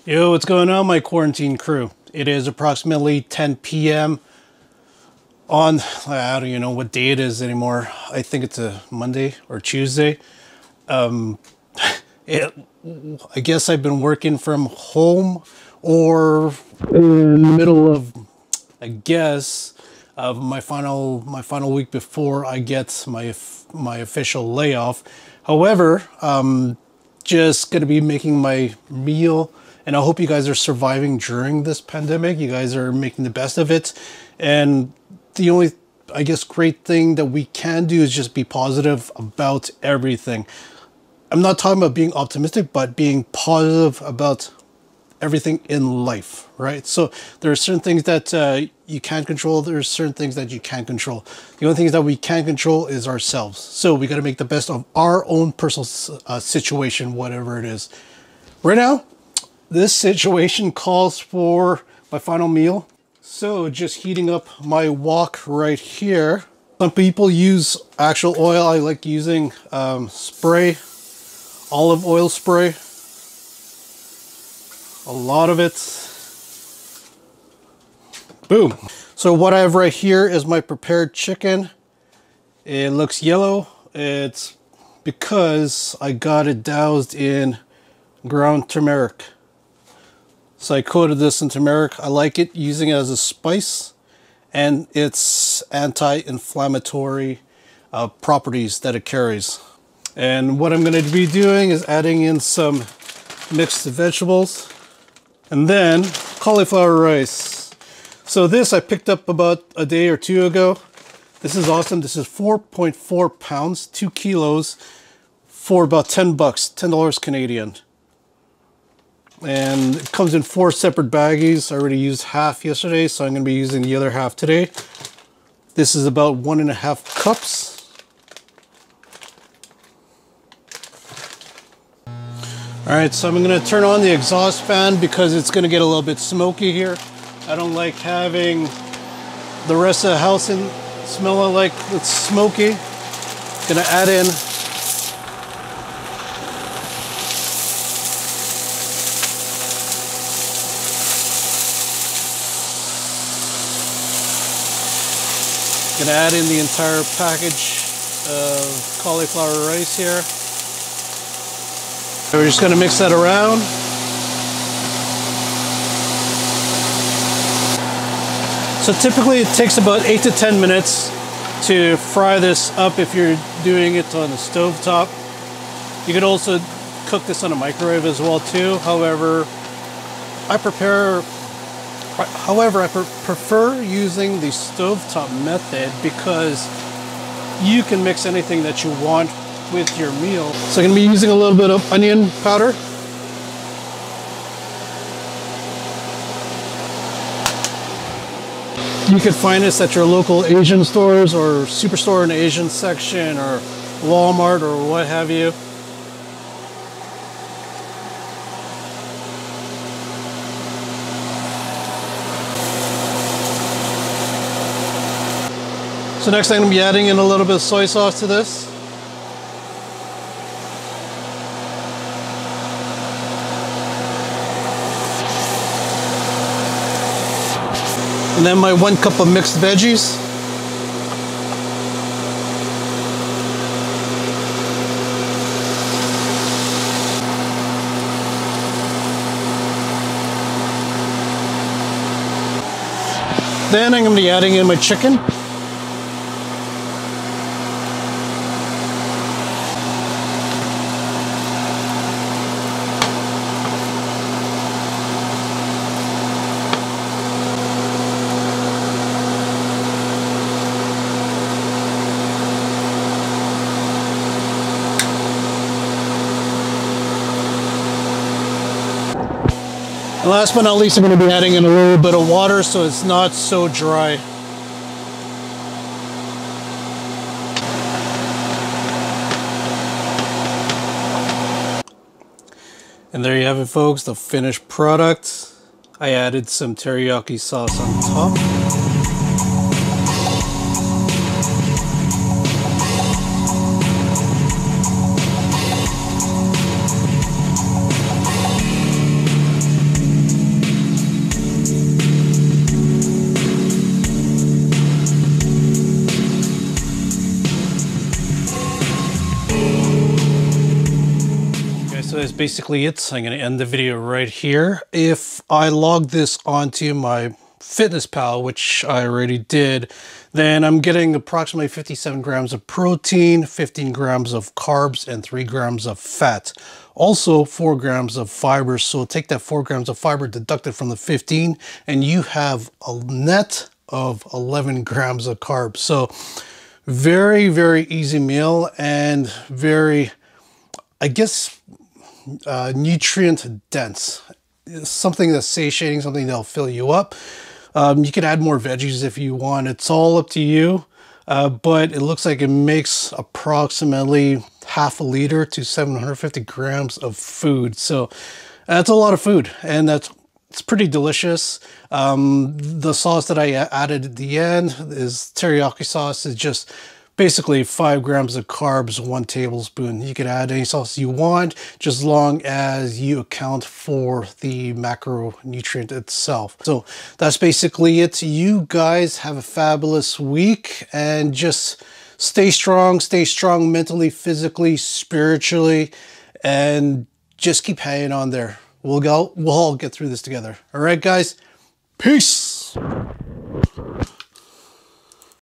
Yo, what's going on, my quarantine crew? It is approximately 10 p.m. on, I don't even know what day it is anymore. I think it's a Monday or Tuesday. I guess I've been working from home or in the middle of, I guess, of my final week before I get my official layoff. However, just gonna be making my meal, and I hope you guys are surviving during this pandemic. You guys are making the best of it, and the only, I guess, great thing that we can do is just be positive about everything. I'm not talking about being optimistic, but being positive about everything in life, right? So there are certain things that you can control. There's certain things that you can't control. The only things that we can control is ourselves. So we got to make the best of our own personal situation, whatever it is. Right now, this situation calls for my final meal. So just heating up my wok right here. Some people use actual oil. I like using spray, olive oil spray. A lot of it. Boom. So what I have right here is my prepared chicken. It looks yellow. It's because I got it doused in ground turmeric. So I coated this in turmeric. I like it, using it as a spice, and its anti-inflammatory properties that it carries. And what I'm going to be doing is adding in some mixed vegetables. And then cauliflower rice. So this I picked up about a day or two ago. This is awesome. This is 4.4 pounds, 2 kilos, for about 10 bucks, $10 Canadian. And it comes in 4 separate baggies. I already used half yesterday, so I'm going to be using the other half today. This is about 1.5 cups. All right, so I'm gonna turn on the exhaust fan because it's gonna get a little bit smoky here. I don't like having the rest of the house smelling like it's smoky. Gonna add in the entire package of cauliflower rice here. So we're just going to mix that around. So typically it takes about 8 to 10 minutes to fry this up if you're doing it on the stove top. You could also cook this on a microwave as well too. However, I prefer using the stovetop method because you can mix anything that you want with your meal. So I'm going to be using a little bit of onion powder. You could find this at your local Asian stores or Superstore in the Asian section or Walmart or what have you. So next I'm going to be adding in a little bit of soy sauce to this. And then my 1 cup of mixed veggies. Then I'm going to be adding in my chicken. And last but not least, I'm going to be adding in a little bit of water so it's not so dry. And there you have it, folks, the finished product. I added some teriyaki sauce on top. that's basically it. I'm going to end the video right here. If I log this onto my FitnessPal, which I already did, then I'm getting approximately 57 grams of protein, 15 grams of carbs, and 3 grams of fat. Also 4 grams of fiber. So take that 4 grams of fiber deducted from the 15, and you have a net of 11 grams of carbs. So very, very easy meal, and very, I guess, nutrient dense. Something that's satiating, something that'll fill you up. You can add more veggies if you want. It's all up to you. But it looks like it makes approximately half a liter to 750 grams of food. So that's a lot of food, and it's pretty delicious. The sauce that I added at the end is teriyaki sauce. It's just basically 5 grams of carbs, 1 tablespoon. You can add any sauce you want, just as long as you account for the macronutrient itself. So that's basically it. You guys have a fabulous week, and just stay strong mentally, physically, spiritually, and just keep hanging on there. We'll all get through this together. All right, guys, peace.